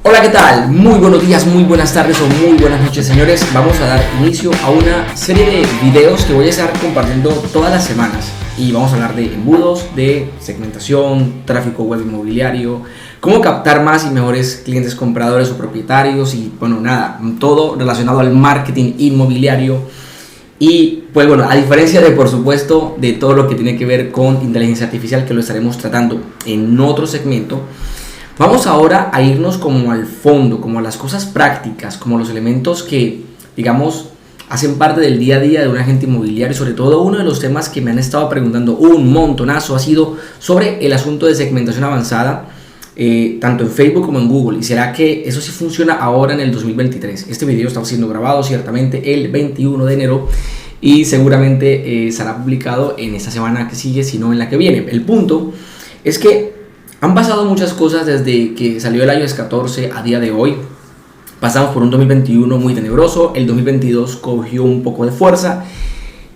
Hola, ¿qué tal? Muy buenos días, muy buenas tardes o muy buenas noches, señores. Vamos a dar inicio a una serie de videos que voy a estar compartiendo todas las semanas. Y vamos a hablar de embudos, de segmentación, tráfico web inmobiliario, cómo captar más y mejores clientes compradores o propietarios y, bueno, nada, todo relacionado al marketing inmobiliario. Y, pues bueno, a diferencia de, por supuesto, de todo lo que tiene que ver con inteligencia artificial, que lo estaremos tratando en otro segmento, vamos ahora a irnos como al fondo, como a las cosas prácticas, como los elementos que, digamos, hacen parte del día a día de un agente inmobiliario. Y sobre todo uno de los temas que me han estado preguntando un montonazo ha sido sobre el asunto de segmentación avanzada, tanto en Facebook como en Google. ¿Y será que eso sí funciona ahora en el 2023? Este video está siendo grabado ciertamente el 21 de enero y seguramente será publicado en esta semana que sigue, si no en la que viene. El punto es que han pasado muchas cosas desde que salió el iOS 14 a día de hoy. Pasamos por un 2021 muy tenebroso, el 2022 cogió un poco de fuerza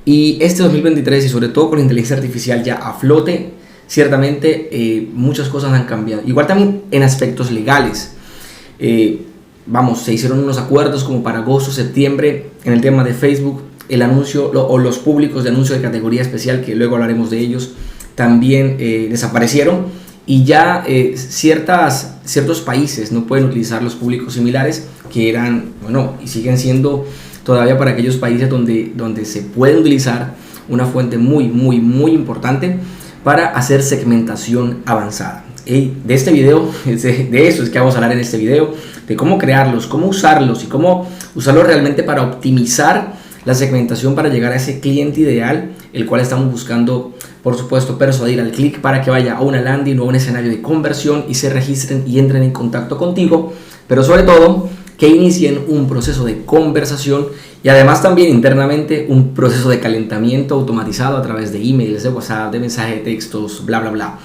y este 2023, y sobre todo con la inteligencia artificial ya a flote, ciertamente muchas cosas han cambiado. Igual también en aspectos legales. Se hicieron unos acuerdos como para agosto, septiembre en el tema de Facebook. El anuncio o los públicos de anuncio de categoría especial, que luego hablaremos de ellos, también desaparecieron. Y ya ciertos países no pueden utilizar los públicos similares que eran, bueno, y siguen siendo todavía para aquellos países donde se puede utilizar una fuente muy importante para hacer segmentación avanzada. Y de este video, de eso es que vamos a hablar en este video, de cómo crearlos, cómo usarlos y cómo usarlos realmente para optimizar la segmentación para llegar a ese cliente ideal, el cual estamos buscando, por supuesto, persuadir al clic para que vaya a una landing o a un escenario de conversión y se registren y entren en contacto contigo, pero sobre todo que inicien un proceso de conversación y además también internamente un proceso de calentamiento automatizado a través de emails, de WhatsApp, de mensajes de textos, bla bla bla.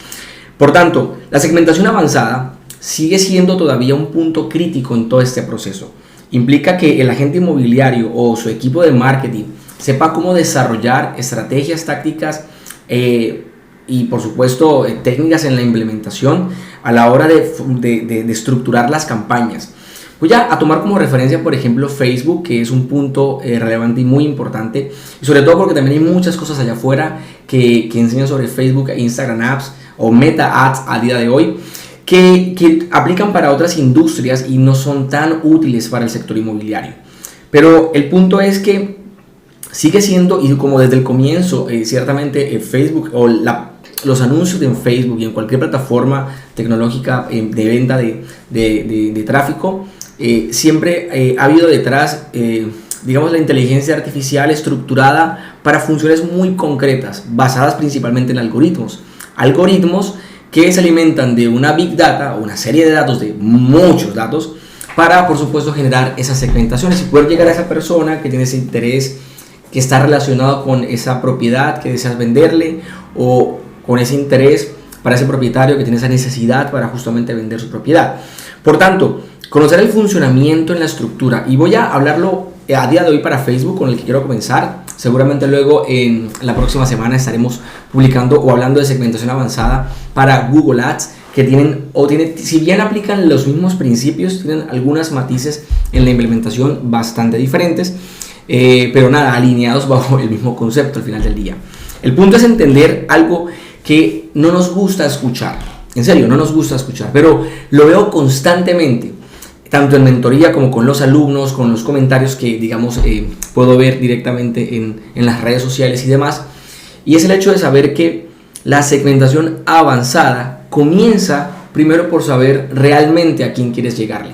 Por tanto, la segmentación avanzada sigue siendo todavía un punto crítico en todo este proceso. Implica que el agente inmobiliario o su equipo de marketing sepa cómo desarrollar estrategias, tácticas y por supuesto técnicas en la implementación a la hora de estructurar las campañas. Voy a tomar como referencia, por ejemplo, Facebook, que es un punto relevante y muy importante, y sobre todo porque también hay muchas cosas allá afuera que enseñan sobre Facebook e Instagram Ads o Meta Ads a día de hoy, que aplican para otras industrias y no son tan útiles para el sector inmobiliario. Pero el punto es que sigue siendo, y como desde el comienzo, ciertamente Facebook o los anuncios en Facebook y en cualquier plataforma tecnológica de venta de tráfico, siempre ha habido detrás, digamos, la inteligencia artificial estructurada para funciones muy concretas, basadas principalmente en algoritmos que se alimentan de una big data o una serie de datos, de muchos datos, para, por supuesto, generar esas segmentaciones y poder llegar a esa persona que tiene ese interés, que está relacionado con esa propiedad que deseas venderle, o con ese interés para ese propietario que tiene esa necesidad para justamente vender su propiedad. Por tanto, conocer el funcionamiento en la estructura, y voy a hablarlo a día de hoy para Facebook, con el que quiero comenzar. Seguramente luego en la próxima semana estaremos publicando o hablando de segmentación avanzada para Google Ads, que si bien aplican los mismos principios, tienen algunos matices en la implementación bastante diferentes, pero nada, alineados bajo el mismo concepto al final del día. El punto es entender algo que no nos gusta escuchar, en serio, no nos gusta escuchar, pero lo veo constantemente, tanto en mentoría como con los alumnos, con los comentarios que, digamos, puedo ver directamente en las redes sociales y demás, y es el hecho de saber que la segmentación avanzada comienza primero por saber realmente a quién quieres llegarle.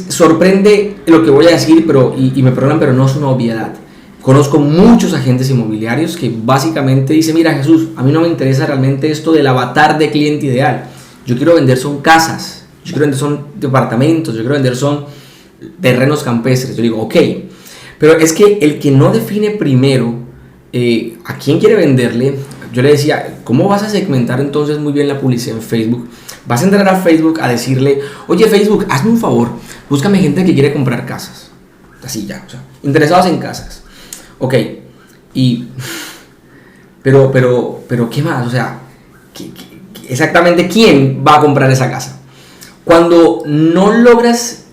Sorprende lo que voy a decir, y me perdonan, pero no es una obviedad. Conozco muchos agentes inmobiliarios que básicamente dicen: mira, Jesús, a mí no me interesa realmente esto del avatar de cliente ideal. Yo quiero vender son casas, yo quiero vender son departamentos, yo quiero vender son terrenos campestres. Yo digo, ok, pero es que el que no define primero a quién quiere venderle, yo le decía, ¿cómo vas a segmentar entonces muy bien la publicidad en Facebook? Vas a entrar a Facebook a decirle: oye, Facebook, hazme un favor, búscame gente que quiere comprar casas. Así ya, o sea, interesados en casas. Ok, pero ¿qué más? O sea, exactamente quién va a comprar esa casa. Cuando no logras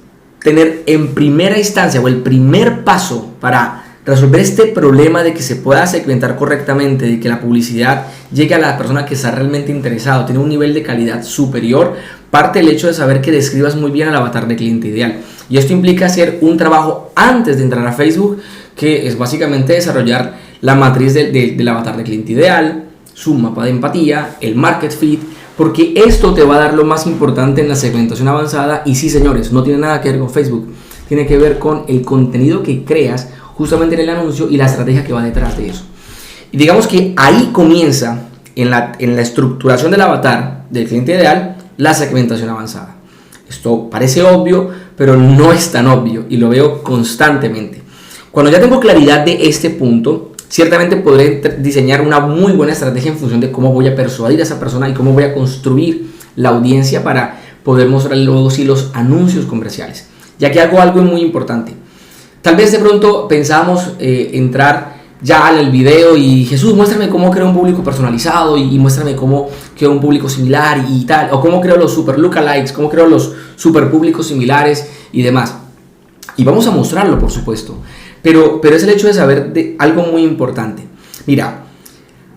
tener en primera instancia o el primer paso para resolver este problema de que se pueda segmentar correctamente, de que la publicidad llegue a la persona que está realmente interesado, tiene un nivel de calidad superior, parte del hecho de saber que describas muy bien al avatar de cliente ideal. Y esto implica hacer un trabajo antes de entrar a Facebook, que es básicamente desarrollar la matriz del avatar de cliente ideal, su mapa de empatía, el market fit, porque esto te va a dar lo más importante en la segmentación avanzada. Y sí, señores, no tiene nada que ver con Facebook, tiene que ver con el contenido que creas justamente en el anuncio y la estrategia que va detrás de eso. Y digamos que ahí comienza, en la estructuración del avatar del cliente ideal, la segmentación avanzada. Esto parece obvio, pero no es tan obvio, y lo veo constantemente. Cuando ya tengo claridad de este punto, ciertamente podré diseñar una muy buena estrategia en función de cómo voy a persuadir a esa persona y cómo voy a construir la audiencia para poder mostrarle luego sí los anuncios comerciales. Ya que hago algo muy importante. Tal vez de pronto pensábamos entrar ya al video y Jesús, muéstrame cómo creo un público personalizado y muéstrame cómo creo un público similar y tal, o cómo creo los super lookalikes, cómo creo los super públicos similares y demás. Y vamos a mostrarlo, por supuesto, pero es el hecho de saber de algo muy importante. Mira,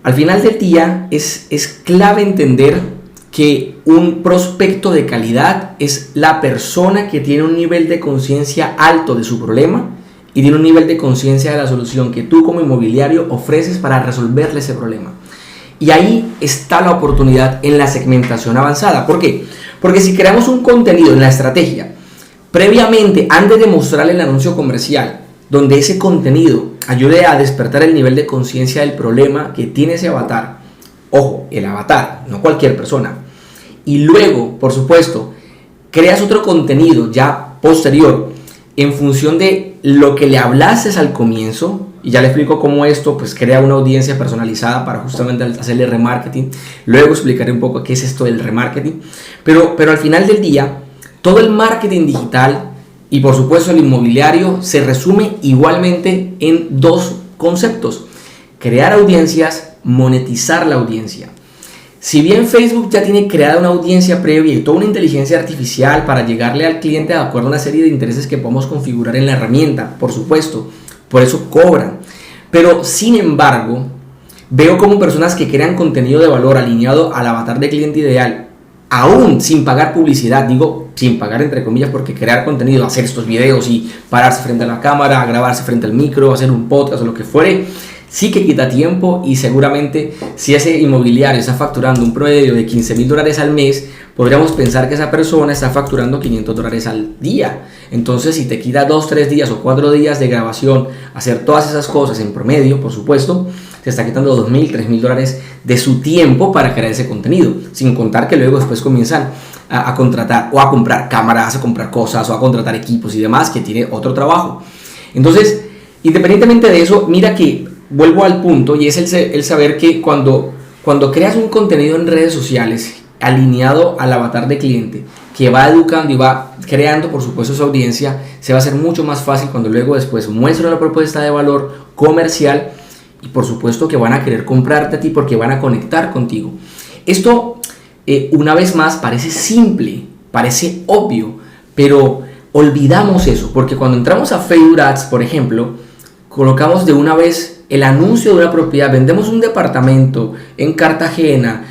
al final del día es clave entender que un prospecto de calidad es la persona que tiene un nivel de conciencia alto de su problema y tiene un nivel de conciencia de la solución que tú como inmobiliario ofreces para resolverle ese problema. Y ahí está la oportunidad en la segmentación avanzada. ¿Por qué? Porque si creamos un contenido en la estrategia, previamente, antes de mostrarle el anuncio comercial, donde ese contenido ayude a despertar el nivel de conciencia del problema que tiene ese avatar, ojo, el avatar, no cualquier persona. Y luego, por supuesto, creas otro contenido ya posterior en función de lo que le hablaste al comienzo. Y ya le explico cómo esto pues crea una audiencia personalizada para justamente hacerle remarketing. Luego explicaré un poco qué es esto del remarketing. Pero al final del día, todo el marketing digital y por supuesto el inmobiliario se resume igualmente en dos conceptos: crear audiencias, monetizar la audiencia. Si bien Facebook ya tiene creada una audiencia previa y toda una inteligencia artificial para llegarle al cliente de acuerdo a una serie de intereses que podemos configurar en la herramienta, por supuesto, por eso cobran. Pero sin embargo, veo como personas que crean contenido de valor alineado al avatar de cliente ideal, aún sin pagar publicidad, digo sin pagar entre comillas, porque crear contenido, hacer estos videos y pararse frente a la cámara, grabarse frente al micro, hacer un podcast o lo que fuere, sí que quita tiempo. Y seguramente si ese inmobiliario está facturando un promedio de $15,000 al mes, podríamos pensar que esa persona está facturando $500 al día. Entonces, si te quita 2, 3 días o 4 días de grabación, hacer todas esas cosas en promedio, por supuesto, te está quitando $2,000, $3,000 de su tiempo para crear ese contenido. Sin contar que luego después comienzan a contratar o a comprar cámaras, a comprar cosas o a contratar equipos y demás, que tiene otro trabajo. Entonces, independientemente de eso, mira que vuelvo al punto, y es el saber que cuando creas un contenido en redes sociales alineado al avatar de cliente, que va educando y va creando por supuesto su audiencia, se va a hacer mucho más fácil cuando luego después muestra una propuesta de valor comercial, y por supuesto que van a querer comprarte a ti porque van a conectar contigo. Esto una vez más parece simple, parece obvio, pero olvidamos eso, porque cuando entramos a Facebook Ads, por ejemplo, colocamos de una vez el anuncio de una propiedad, vendemos un departamento en Cartagena,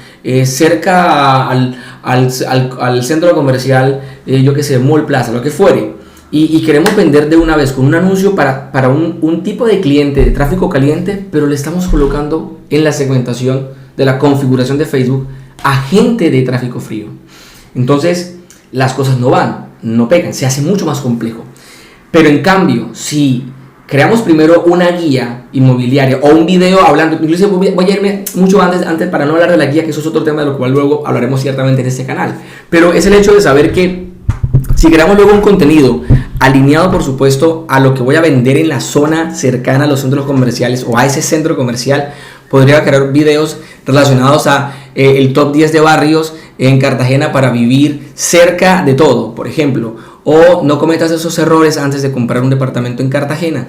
cerca al centro comercial, yo que sé, Mall Plaza, lo que fuere, y queremos vender de una vez con un anuncio para un tipo de cliente de tráfico caliente, pero le estamos colocando en la segmentación de la configuración de Facebook a gente de tráfico frío. Entonces las cosas no van, no pegan, se hace mucho más complejo. Pero en cambio, si creamos primero una guía inmobiliaria o un video hablando, incluso voy a irme mucho antes para no hablar de la guía, que eso es otro tema de lo cual luego hablaremos ciertamente en este canal, pero es el hecho de saber que si creamos luego un contenido alineado por supuesto a lo que voy a vender en la zona cercana a los centros comerciales o a ese centro comercial, podría crear videos relacionados a el top 10 de barrios en Cartagena para vivir cerca de todo, por ejemplo, o no cometas esos errores antes de comprar un departamento en Cartagena,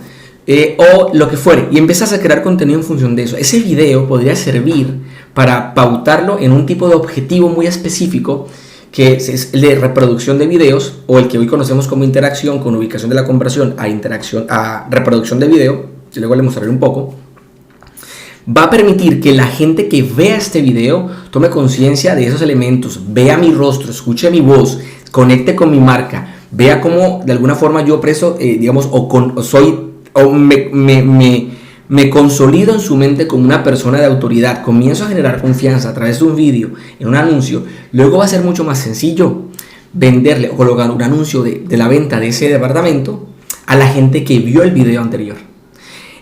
o lo que fuere, y empiezas a crear contenido en función de eso. Ese video podría servir para pautarlo en un tipo de objetivo muy específico que es el de reproducción de videos, o el que hoy conocemos como interacción, con ubicación de la conversión a reproducción de video, y luego le mostraré un poco, va a permitir que la gente que vea este video tome conciencia de esos elementos, vea mi rostro, escuche mi voz, conecte con mi marca, vea cómo de alguna forma yo preso, me consolido en su mente como una persona de autoridad, comienzo a generar confianza a través de un vídeo, en un anuncio. Luego va a ser mucho más sencillo venderle o colocar un anuncio de la venta de ese departamento a la gente que vio el video anterior.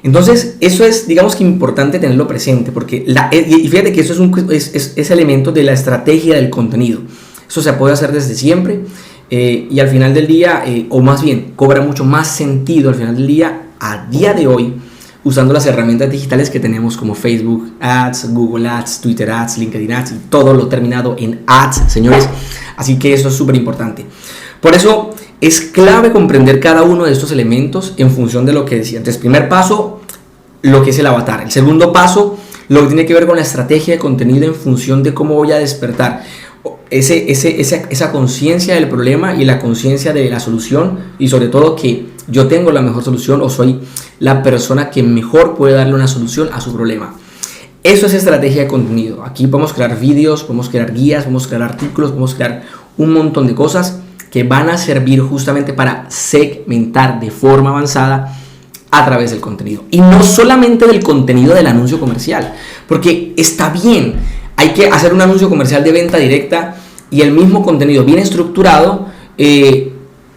Entonces, eso es, digamos que importante tenerlo presente, porque y fíjate que eso es elemento de la estrategia del contenido. Eso se puede hacer desde siempre, y al final del día, o más bien, cobra mucho más sentido al final del día, a día de hoy, usando las herramientas digitales que tenemos como Facebook Ads, Google Ads, Twitter Ads, LinkedIn Ads, y todo lo terminado en Ads, señores. Así que eso es súper importante. Por eso es clave comprender cada uno de estos elementos en función de lo que decía. Entonces, primer paso, lo que es el avatar. El segundo paso, lo que tiene que ver con la estrategia de contenido en función de cómo voy a despertar esa conciencia del problema y la conciencia de la solución, y sobre todo que yo tengo la mejor solución o soy la persona que mejor puede darle una solución a su problema. Eso es estrategia de contenido. Aquí podemos crear vídeos, podemos crear guías, podemos crear artículos, podemos crear un montón de cosas que van a servir justamente para segmentar de forma avanzada a través del contenido. Y no solamente del contenido del anuncio comercial, porque está bien, hay que hacer un anuncio comercial de venta directa y el mismo contenido bien estructurado,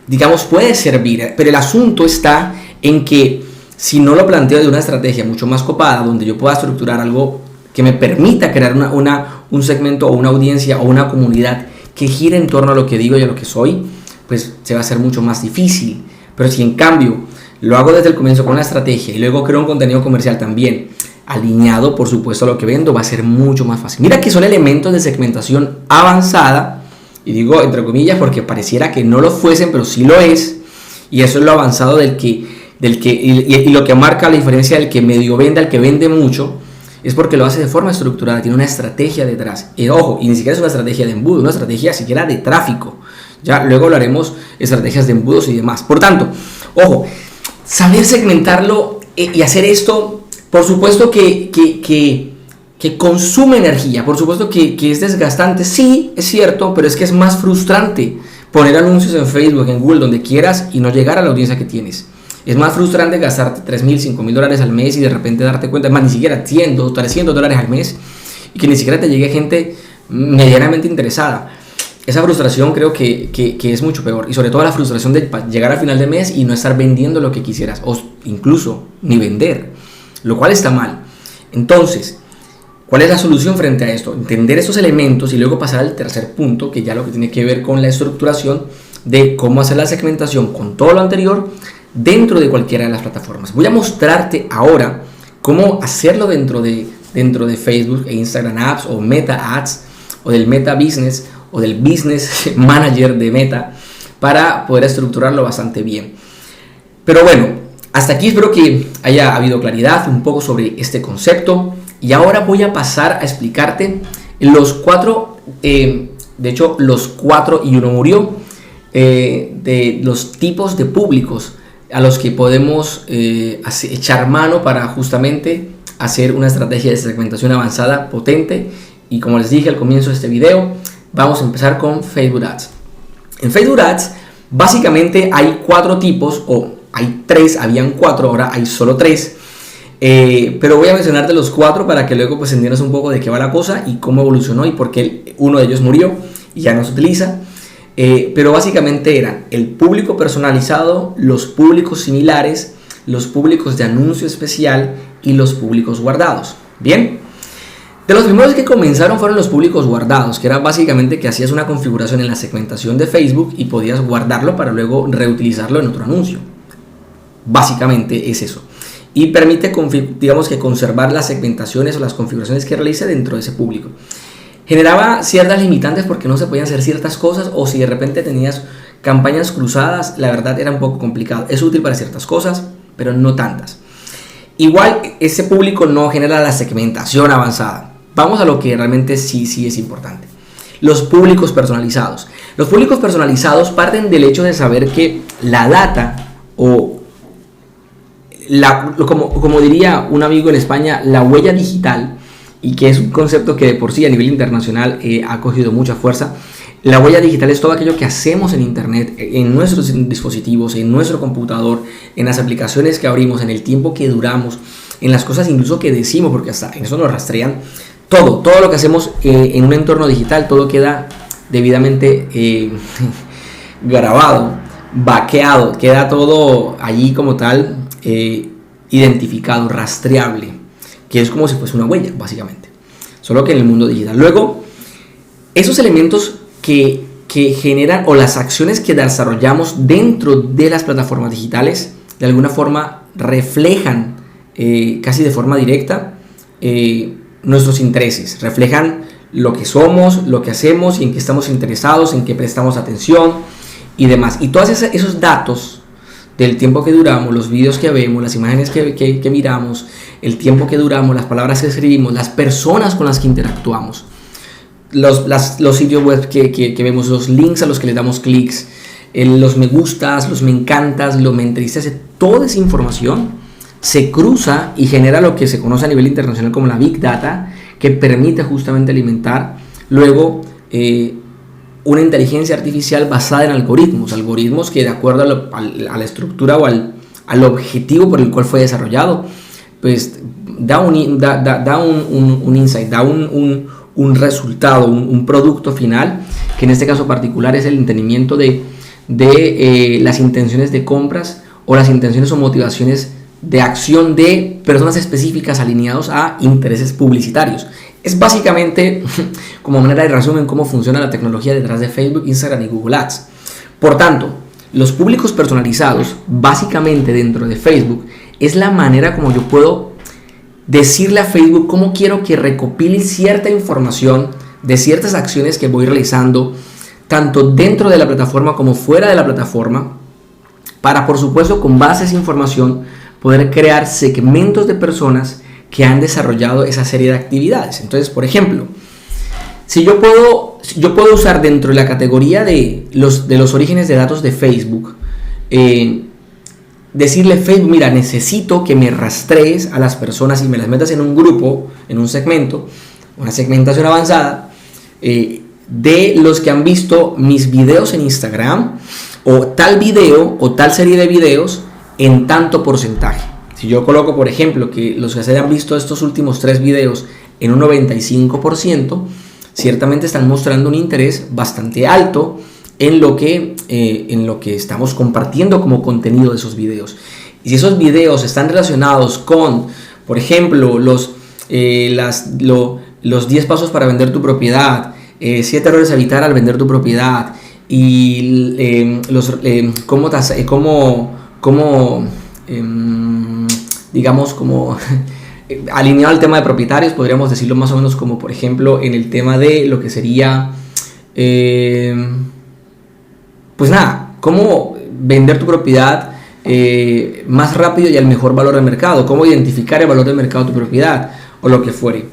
digamos, puede servir, pero el asunto está en que si no lo planteo de una estrategia mucho más copada, donde yo pueda estructurar algo que me permita crear un segmento o una audiencia o una comunidad que gire en torno a lo que digo y a lo que soy, pues se va a hacer mucho más difícil. Pero si en cambio lo hago desde el comienzo con una estrategia y luego creo un contenido comercial también alineado, por supuesto, a lo que vendo, va a ser mucho más fácil. Mira que son elementos de segmentación avanzada, y digo entre comillas porque pareciera que no lo fuesen, pero sí lo es, y eso es lo avanzado y lo que marca la diferencia del que medio vende al que vende mucho, es porque lo hace de forma estructurada, tiene una estrategia detrás. Y ojo, y ni siquiera es una estrategia de embudo, una estrategia siquiera de tráfico. Ya luego hablaremos estrategias de embudos y demás. Por tanto, ojo, saber segmentarlo y hacer esto, por supuesto que consume energía, por supuesto que es desgastante, sí, es cierto, pero es que es más frustrante poner anuncios en Facebook, en Google, donde quieras y no llegar a la audiencia que tienes. Es más frustrante gastarte $3,000, $5,000 al mes y de repente darte cuenta, más ni siquiera $100, $300 al mes, y que ni siquiera te llegue gente medianamente interesada. Esa frustración creo que es mucho peor, y sobre todo la frustración de llegar al final de mes y no estar vendiendo lo que quisieras, o incluso ni vender, lo cual está mal. Entonces, ¿cuál es la solución frente a esto? Entender esos elementos y luego pasar al tercer punto, que ya lo que tiene que ver con la estructuración de cómo hacer la segmentación con todo lo anterior dentro de cualquiera de las plataformas. Voy a mostrarte ahora cómo hacerlo dentro de Facebook e Instagram Ads o Meta Ads o del Meta Business o del Business Manager de Meta, para poder estructurarlo bastante bien. Pero bueno, hasta aquí espero que haya habido claridad un poco sobre este concepto, y ahora voy a pasar a explicarte los cuatro, de hecho los 4 y uno murió, de los tipos de públicos a los que podemos echar mano para justamente hacer una estrategia de segmentación avanzada, potente. Y como les dije al comienzo de este video, vamos a empezar con Facebook Ads. En Facebook Ads básicamente hay 4 tipos, o hay 3, habían 4, ahora hay solo 3. Pero voy a mencionarte los 4 para que luego pues entiendas un poco de qué va la cosa y cómo evolucionó y por qué uno de ellos murió y ya no se utiliza. Pero básicamente eran el público personalizado, los públicos similares, los públicos de anuncio especial y los públicos guardados. Bien, de los primeros que comenzaron fueron los públicos guardados, que era básicamente que hacías una configuración en la segmentación de Facebook y podías guardarlo para luego reutilizarlo en otro anuncio. Básicamente es eso. Y permite, digamos, que conservar las segmentaciones o las configuraciones que realice dentro de ese público. Generaba ciertas limitantes porque no se podían hacer ciertas cosas, o si de repente tenías campañas cruzadas, la verdad era un poco complicado. Es útil para ciertas cosas, pero no tantas. Igual ese público no genera la segmentación avanzada. Vamos a lo que realmente sí es importante. Los públicos personalizados. Los públicos personalizados parten del hecho de saber que la data o como diría un amigo en España, la huella digital, y que es un concepto que de por sí a nivel internacional ha cogido mucha fuerza. La huella digital es todo aquello que hacemos en internet, en nuestros dispositivos, en nuestro computador, en las aplicaciones que abrimos, en el tiempo que duramos, en las cosas incluso que decimos, porque hasta en eso nos rastrean. Todo lo que hacemos en un entorno digital, todo queda debidamente grabado, vaqueado, queda todo allí como tal, identificado, rastreable, que es como si fuese una huella, básicamente, solo que en el mundo digital. Luego, esos elementos que generan, o las acciones que desarrollamos dentro de las plataformas digitales, de alguna forma reflejan casi de forma directa nuestros intereses, reflejan lo que somos, lo que hacemos y en qué estamos interesados, en qué prestamos atención y demás. Y todos esos datos del tiempo que duramos, los vídeos que vemos, las imágenes que miramos, el tiempo que duramos, las palabras que escribimos, las personas con las que interactuamos, los sitios web que vemos, los links a los que le damos clics, los me gustas, los me encantas, los me entristece, toda esa información se cruza y genera lo que se conoce a nivel internacional como la Big Data, que permite justamente alimentar luego una inteligencia artificial basada en algoritmos que de acuerdo a la estructura o al objetivo por el cual fue desarrollado, pues da un insight, da un resultado, un producto final, que en este caso particular es el entendimiento de las intenciones de compras o las intenciones o motivaciones de acción de personas específicas alineados a intereses publicitarios. Es básicamente, como manera de resumen, cómo funciona la tecnología detrás de Facebook, Instagram y Google Ads. Por tanto, los públicos personalizados, básicamente dentro de Facebook, es la manera como yo puedo decirle a Facebook cómo quiero que recopile cierta información de ciertas acciones que voy realizando, tanto dentro de la plataforma como fuera de la plataforma, para, por supuesto, con base a esa información, poder crear segmentos de personas que han desarrollado esa serie de actividades. Entonces, por ejemplo, si yo puedo usar dentro de la categoría de los orígenes de datos de Facebook, decirle Facebook, mira, necesito que me rastrees a las personas y me las metas en un grupo, en un segmento, una segmentación avanzada, de los que han visto mis videos en Instagram, o tal video o tal serie de videos en tanto porcentaje. Si yo coloco, por ejemplo, que los que se hayan visto estos últimos 3 videos en un 95%, ciertamente están mostrando un interés bastante alto en lo que estamos compartiendo como contenido de esos videos. Y si esos videos están relacionados con, por ejemplo, los 10 pasos para vender tu propiedad, 7 errores a evitar al vender tu propiedad, y digamos, como alineado al tema de propietarios, podríamos decirlo más o menos como, por ejemplo, en el tema de lo que sería, pues nada, cómo vender tu propiedad más rápido y al mejor valor de mercado, cómo identificar el valor de mercado de tu propiedad, o lo que fuere.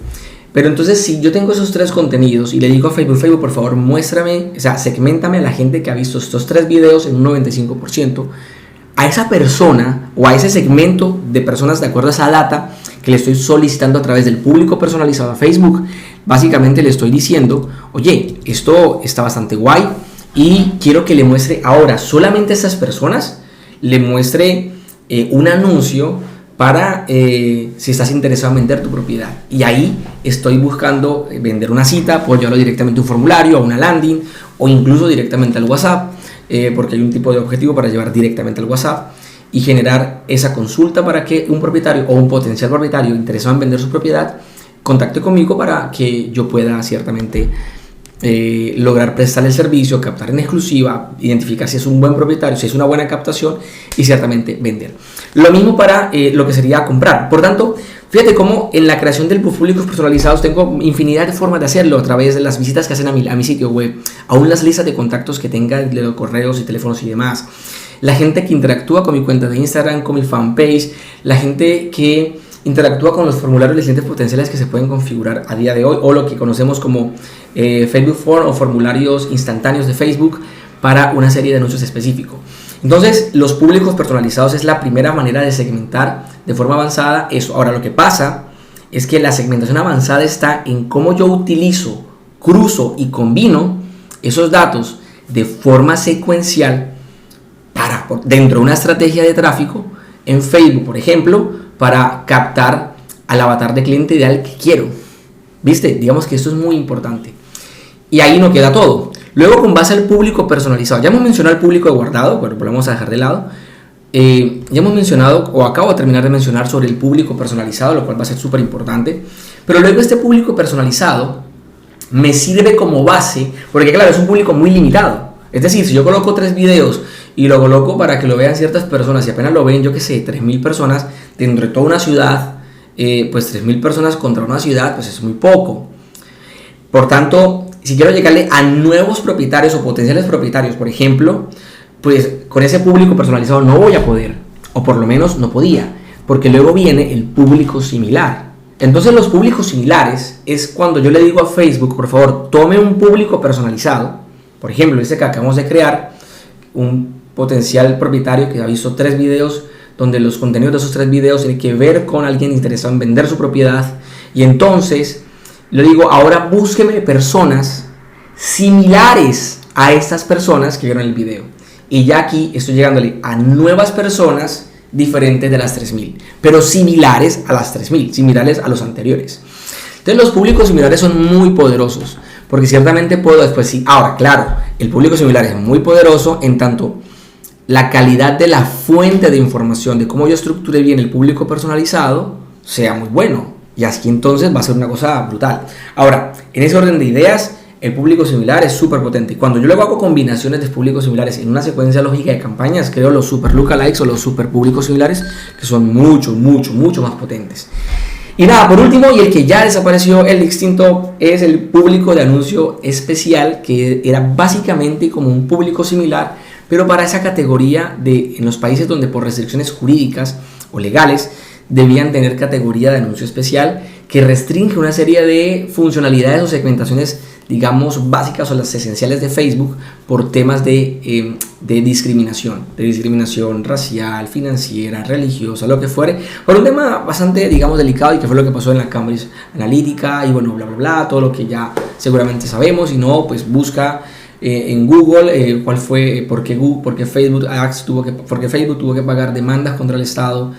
Pero entonces, si yo tengo esos 3 contenidos y le digo a Facebook, por favor, muéstrame, o sea, segméntame a la gente que ha visto estos 3 videos en un 95%, a esa persona o a ese segmento de personas de acuerdo a esa data que le estoy solicitando a través del público personalizado a Facebook, básicamente le estoy diciendo, oye, esto está bastante guay y quiero que le muestre ahora solamente a estas personas, le muestre un anuncio para si estás interesado en vender tu propiedad. Y ahí estoy buscando vender una cita, puedo llevarlo directamente a un formulario, a una landing o incluso directamente al WhatsApp, porque hay un tipo de objetivo para llevar directamente al WhatsApp y generar esa consulta para que un propietario o un potencial propietario interesado en vender su propiedad contacte conmigo para que yo pueda ciertamente lograr prestar el servicio, captar en exclusiva, identificar si es un buen propietario, si es una buena captación y ciertamente vender. Lo mismo para lo que sería comprar. Por tanto, fíjate cómo en la creación del públicos personalizados tengo infinidad de formas de hacerlo a través de las visitas que hacen a mi sitio web, aún las listas de contactos que tenga de los correos y teléfonos y demás, la gente que interactúa con mi cuenta de Instagram, con mi fanpage, la gente que interactúa con los formularios de clientes potenciales que se pueden configurar a día de hoy, o lo que conocemos como Facebook Form o formularios instantáneos de Facebook para una serie de anuncios específicos. Entonces, los públicos personalizados es la primera manera de segmentar de forma avanzada eso. Ahora, lo que pasa es que la segmentación avanzada está en cómo yo utilizo, cruzo y combino esos datos de forma secuencial dentro de una estrategia de tráfico en Facebook, por ejemplo, para captar al avatar de cliente ideal que quiero. ¿Viste? Digamos que esto es muy importante. Y ahí no queda todo. Luego, con base al público personalizado, ya hemos mencionado el público de guardado, pero lo vamos a dejar de lado. Ya hemos mencionado, o acabo de terminar de mencionar, sobre el público personalizado, lo cual va a ser súper importante. Pero luego este público personalizado me sirve como base, porque claro, es un público muy limitado. Es decir, si yo coloco 3 videos y lo coloco para que lo vean ciertas personas y apenas lo ven, yo que sé, 3.000 personas dentro de toda una ciudad, pues 3.000 personas contra una ciudad, pues es muy poco. Por tanto, si quiero llegarle a nuevos propietarios o potenciales propietarios, por ejemplo, pues con ese público personalizado no voy a poder, o por lo menos no podía, porque luego viene el público similar. Entonces los públicos similares es cuando yo le digo a Facebook, por favor, tome un público personalizado, por ejemplo, este que acabamos de crear, un potencial propietario que ha visto 3 videos, donde los contenidos de esos 3 videos tienen que ver con alguien interesado en vender su propiedad, y entonces le digo, ahora búsqueme personas similares a estas personas que vieron el video. Y ya aquí estoy llegándole a nuevas personas diferentes de las 3.000, pero similares a las 3.000, similares a los anteriores. Entonces los públicos similares son muy poderosos, porque ciertamente puedo después sí. Ahora, claro, el público similar es muy poderoso en tanto la calidad de la fuente de información, de cómo yo estructuré bien el público personalizado, sea muy bueno. Y así entonces va a ser una cosa brutal. Ahora, en ese orden de ideas, el público similar es súper potente. Cuando yo luego hago combinaciones de públicos similares en una secuencia lógica de campañas, creo los super lookalikes o los super públicos similares, que son mucho más potentes. Y nada, por último, y el que ya desapareció, el extinto, es el público de anuncio especial, que era básicamente como un público similar, pero para esa categoría en los países donde por restricciones jurídicas o legales debían tener categoría de anuncio especial, que restringe una serie de funcionalidades o segmentaciones, digamos, básicas o las esenciales de Facebook por temas de discriminación racial, financiera, religiosa, lo que fuere, por un tema bastante, digamos, delicado, y que fue lo que pasó en la Cambridge Analytica, y bueno, bla bla bla, todo lo que ya seguramente sabemos. Y no, pues busca en Google por qué Facebook tuvo que pagar demandas contra el Estado,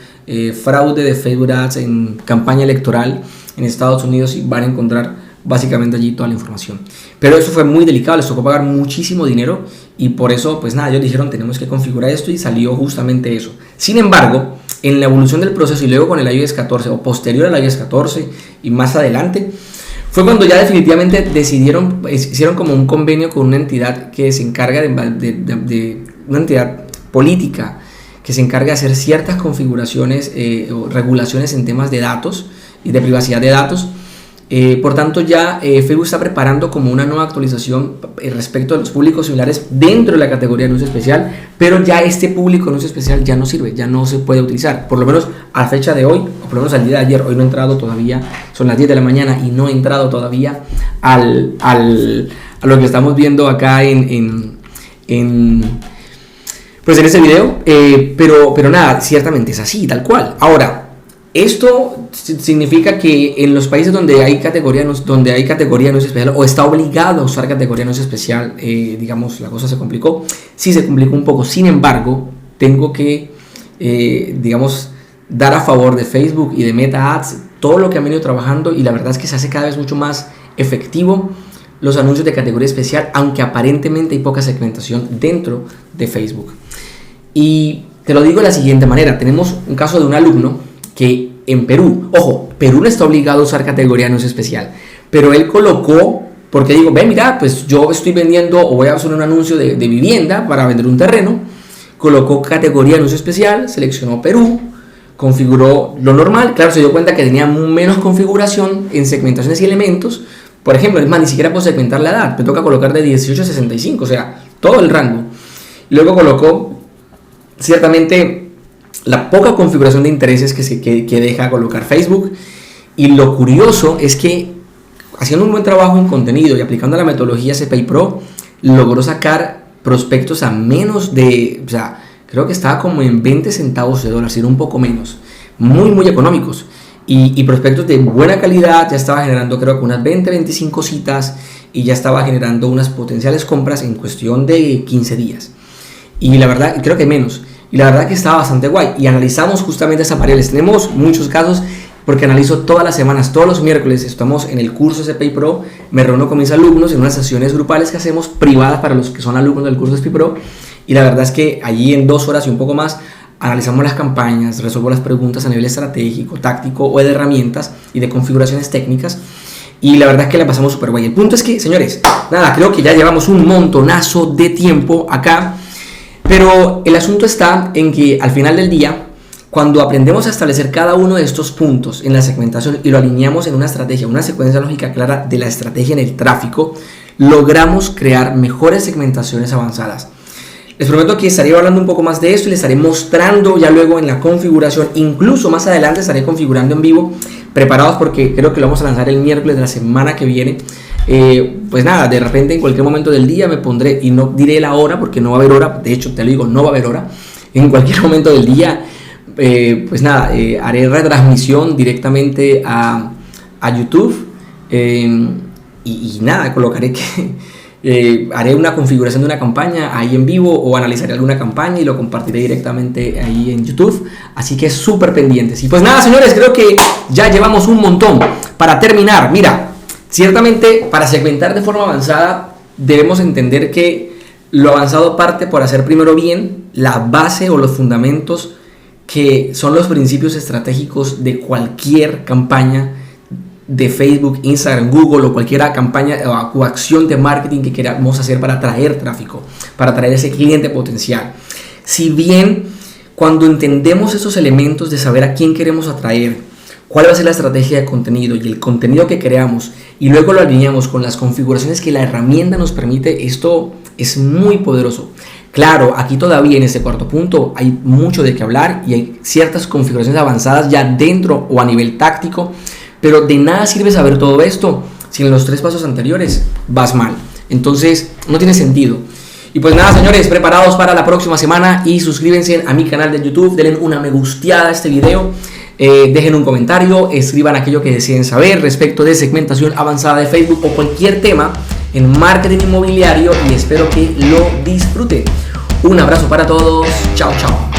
fraude de Facebook Ads en campaña electoral en Estados Unidos, y van a encontrar básicamente allí toda la información. Pero eso fue muy delicado, les tocó pagar muchísimo dinero, y por eso pues nada, ellos dijeron tenemos que configurar esto, y salió justamente eso. Sin embargo, en la evolución del proceso y luego con el iOS 14 o posterior al iOS 14 y más adelante, fue cuando ya definitivamente hicieron como un convenio con una entidad que se encarga de una entidad política que se encarga de hacer ciertas configuraciones o regulaciones en temas de datos y de privacidad de datos. Por tanto, ya Facebook está preparando como una nueva actualización respecto a los públicos similares dentro de la categoría de anuncio especial, pero ya este público de anuncio especial ya no sirve, ya no se puede utilizar, por lo menos a fecha de hoy, o por lo menos al día de ayer. Hoy no he entrado todavía, son las 10 de la mañana y no he entrado todavía a lo que estamos viendo acá en este video, pero nada, ciertamente es así, tal cual. Ahora, esto significa que en los países donde hay categoría de anuncio especial, o está obligado a usar categoría de anuncio especial, digamos, la cosa se complicó. Sí, se complicó un poco. Sin embargo, tengo que, digamos, dar a favor de Facebook y de Meta Ads todo lo que han venido trabajando, y la verdad es que se hace cada vez mucho más efectivo los anuncios de categoría especial, aunque aparentemente hay poca segmentación dentro de Facebook. Y te lo digo de la siguiente manera: tenemos un caso de un alumno que en Perú, ojo, Perú no está obligado a usar categoría de anuncio especial, pero él colocó, porque digo, mira, pues yo estoy vendiendo o voy a hacer un anuncio de vivienda para vender un terreno, colocó categoría de anuncio especial, seleccionó Perú, configuró lo normal, claro, se dio cuenta que tenía menos configuración en segmentaciones y elementos. Por ejemplo, es más, ni siquiera puedo segmentar la edad, me toca colocar de 18 a 65, o sea, todo el rango. Luego colocó ciertamente la poca configuración de intereses que deja colocar Facebook. Y lo curioso es que haciendo un buen trabajo en contenido y aplicando la metodología CPI Pro, logró sacar prospectos a menos de, o sea, creo que estaba como en 20 centavos de dólar, sino un poco menos, muy económicos. Y prospectos de buena calidad, ya estaba generando creo que unas 20-25 citas y ya estaba generando unas potenciales compras en cuestión de 15 días. Y la verdad, creo que menos. Y la verdad que estaba bastante guay. Y analizamos justamente esas variables. Tenemos muchos casos porque analizo todas las semanas, todos los miércoles. Estamos en el curso CPI Pro. Me reúno con mis alumnos en unas sesiones grupales que hacemos privadas para los que son alumnos del curso CPI Pro. Y la verdad es que allí en 2 horas y un poco más analizamos las campañas, resuelvo las preguntas a nivel estratégico, táctico o de herramientas y de configuraciones técnicas. Y la verdad es que la pasamos súper guay. El punto es que, señores, nada, creo que ya llevamos un montonazo de tiempo acá. Pero el asunto está en que al final del día, cuando aprendemos a establecer cada uno de estos puntos en la segmentación y lo alineamos en una estrategia, una secuencia lógica clara de la estrategia en el tráfico, logramos crear mejores segmentaciones avanzadas. Les prometo que estaré hablando un poco más de esto y les estaré mostrando ya luego en la configuración. Incluso más adelante estaré configurando en vivo, preparados porque creo que lo vamos a lanzar el miércoles de la semana que viene. Pues nada, de repente en cualquier momento del día me pondré, y no diré la hora porque no va a haber hora, de hecho te lo digo, no va a haber hora. En cualquier momento del día, pues nada, haré retransmisión directamente a YouTube y nada, colocaré que... haré una configuración de una campaña ahí en vivo o analizaré alguna campaña y lo compartiré directamente ahí en YouTube, así que súper pendientes. Y pues nada, señores, creo que ya llevamos un montón. Para terminar, mira, ciertamente para segmentar de forma avanzada debemos entender que lo avanzado parte por hacer primero bien la base o los fundamentos que son los principios estratégicos de cualquier campaña de Facebook, Instagram, Google o cualquier campaña o acción de marketing que queramos hacer para atraer tráfico, para atraer ese cliente potencial. Si bien cuando entendemos esos elementos de saber a quién queremos atraer, cuál va a ser la estrategia de contenido y el contenido que creamos y luego lo alineamos con las configuraciones que la herramienta nos permite, esto es muy poderoso. Claro, aquí todavía en este cuarto punto hay mucho de qué hablar y hay ciertas configuraciones avanzadas ya dentro o a nivel táctico. Pero de nada sirve saber todo esto si en los 3 pasos anteriores vas mal. Entonces no tiene sentido. Y pues nada, señores, preparados para la próxima semana y suscríbanse a mi canal de YouTube, denle una me gusteada a este video, dejen un comentario, escriban aquello que deseen saber respecto de segmentación avanzada de Facebook o cualquier tema en marketing inmobiliario y espero que lo disfruten. Un abrazo para todos, chao chao.